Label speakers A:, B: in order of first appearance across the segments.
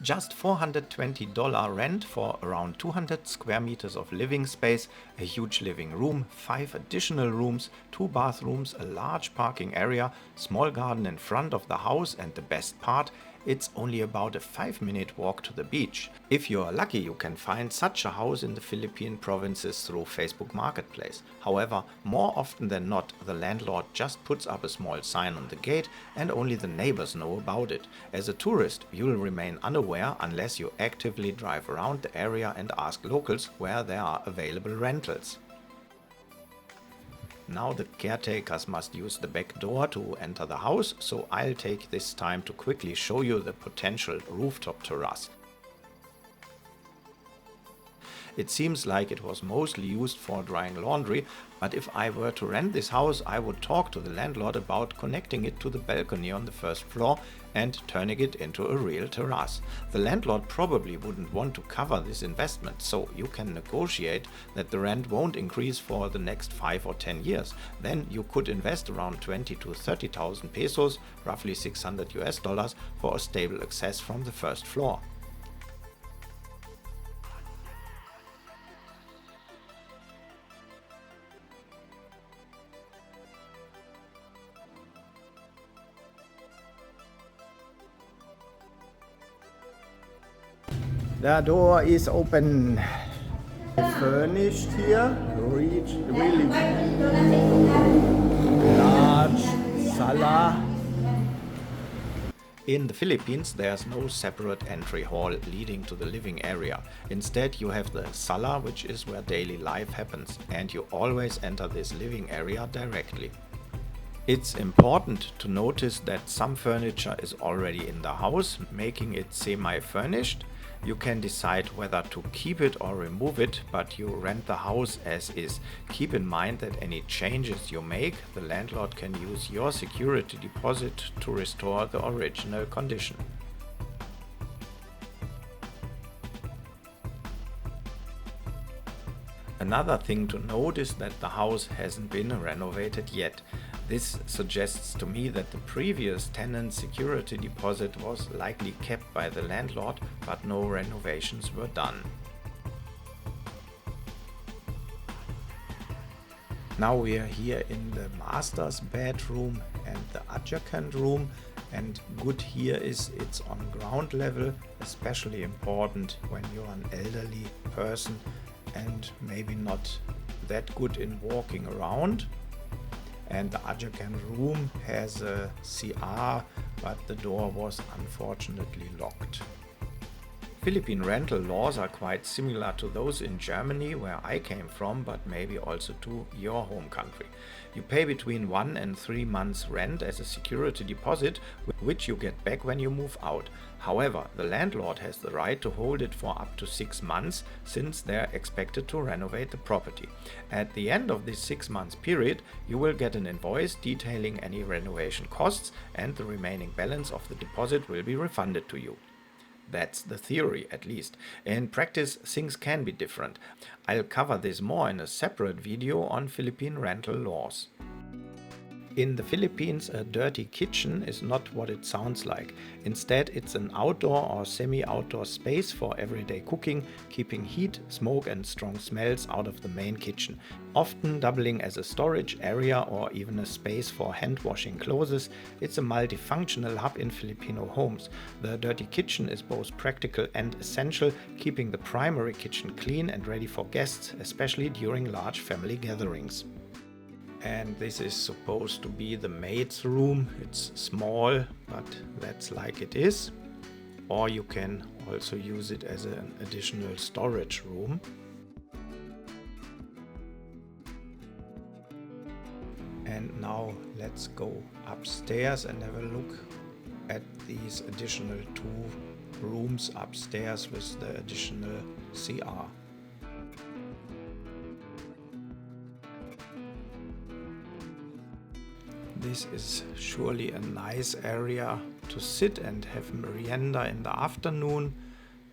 A: Just $420 rent for around 200 square meters of living space, a huge living room, 5 additional rooms, 2 bathrooms, a large parking area, small garden in front of the house, and the best part, it's only about a 5-minute walk to the beach. If you are lucky, you can find such a house in the Philippine provinces through Facebook Marketplace. However, more often than not, the landlord just puts up a small sign on the gate and only the neighbors know about it. As a tourist, you will remain unaware unless you actively drive around the area and ask locals where there are available rentals. Now the caretakers must use the back door to enter the house, so I'll take this time to quickly show you the potential rooftop terrace. It seems like it was mostly used for drying laundry, but if I were to rent this house, I would talk to the landlord about connecting it to the balcony on the first floor and turning it into a real terrace. The landlord probably wouldn't want to cover this investment, so you can negotiate that the rent won't increase for the next 5 or 10 years. Then you could invest around 20 to 30,000 pesos, roughly $600 for a stable access from the first floor. The door is open. Furnished here, really large sala. In the Philippines, there's no separate entry hall leading to the living area. Instead, you have the sala, which is where daily life happens, and you always enter this living area directly. It's important to notice that some furniture is already in the house, making it semi-furnished. You can decide whether to keep it or remove it, but you rent the house as is. Keep in mind that any changes you make, the landlord can use your security deposit to restore the original condition. Another thing to note is that the house hasn't been renovated yet. This suggests to me that the previous tenant's security deposit was likely kept by the landlord, but no renovations were done. Now we are here in the master's bedroom and the adjacent room, and good here is it's on ground level, especially important when you're an elderly person and maybe not that good in walking around. And the adjacent room has a CR, but the door was unfortunately locked. Philippine rental laws are quite similar to those in Germany, where I came from, but maybe also to your home country. You pay between 1 and 3 months rent as a security deposit, which you get back when you move out. However, the landlord has the right to hold it for up to 6 months, since they're expected to renovate the property. At the end of this 6 months period, you will get an invoice detailing any renovation costs, and the remaining balance of the deposit will be refunded to you. That's the theory, at least. In practice, things can be different. I'll cover this more in a separate video on Philippine rental laws. In the Philippines, a dirty kitchen is not what it sounds like. Instead, it's an outdoor or semi-outdoor space for everyday cooking, keeping heat, smoke and strong smells out of the main kitchen, often doubling as a storage area or even a space for hand-washing clothes. It's a multifunctional hub in Filipino homes. The dirty kitchen is both practical and essential, keeping the primary kitchen clean and ready for guests, especially during large family gatherings. And this is supposed to be the maid's room. It's small, but that's like it is. Or you can also use it as an additional storage room. And now let's go upstairs and have a look at these additional 2 rooms upstairs with the additional CR. This is surely a nice area to sit and have merienda in the afternoon,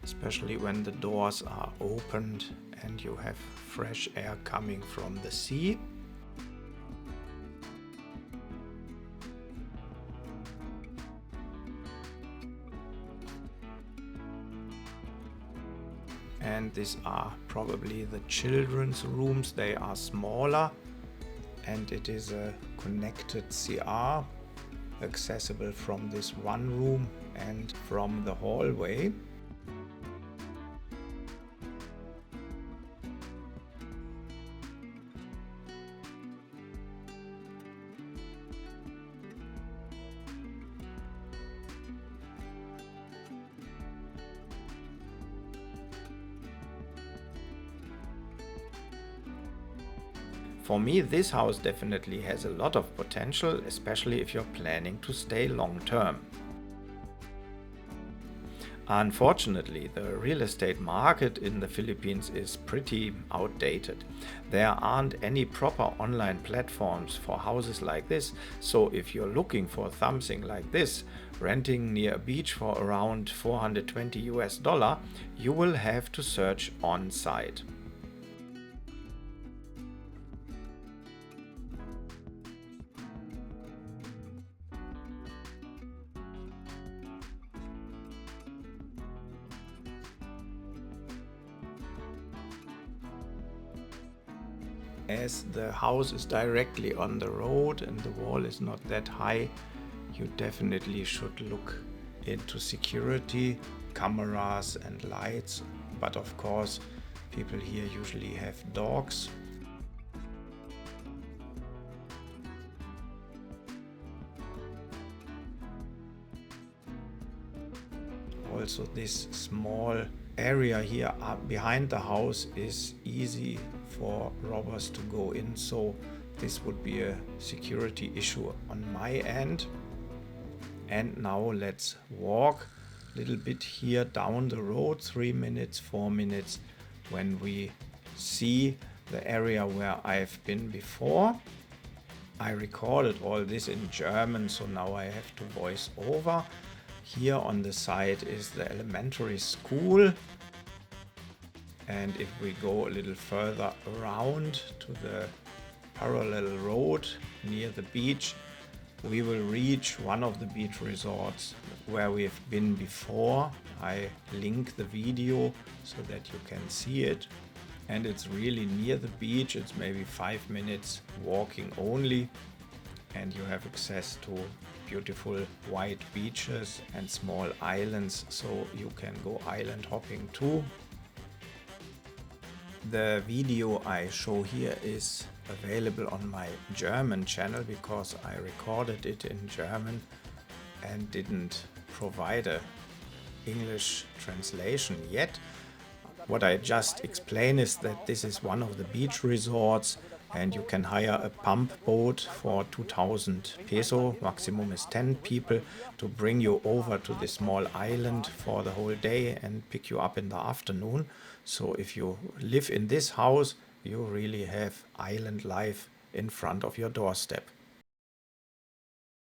A: especially when the doors are opened and you have fresh air coming from the sea. and these are probably the children's rooms. They are smaller, and it is a connected CR accessible from this one room and from the hallway. For me, this house definitely has a lot of potential, especially if you're planning to stay long term. Unfortunately, the real estate market in the Philippines is pretty outdated. There aren't any proper online platforms for houses like this, so if you're looking for something like this, renting near a beach for around $420, you will have to search on site. As the house is directly on the road and the wall is not that high, you definitely should look into security, cameras and lights. But of course, people here usually have dogs. Also, this small area here behind the house is easy for robbers to go in, so this would be a security issue on my end. And now let's walk a little bit here down the road, 3 minutes, 4 minutes, when we see the area where I've been before. I recorded all this in German, so now I have to voice over. Here on the side is the elementary school. And if we go a little further around to the parallel road near the beach, we will reach one of the beach resorts where we've been before. I link the video so that you can see it. And it's really near the beach. It's maybe 5 minutes walking only. And you have access to beautiful white beaches and small islands, so you can go island hopping too. The video I show here is available on my German channel because I recorded it in German and didn't provide a English translation yet. What I just explained is that this is one of the beach resorts and you can hire a pump boat for 2,000 peso, maximum is 10 people, to bring you over to this small island for the whole day and pick you up in the afternoon. So if you live in this house, you really have island life in front of your doorstep.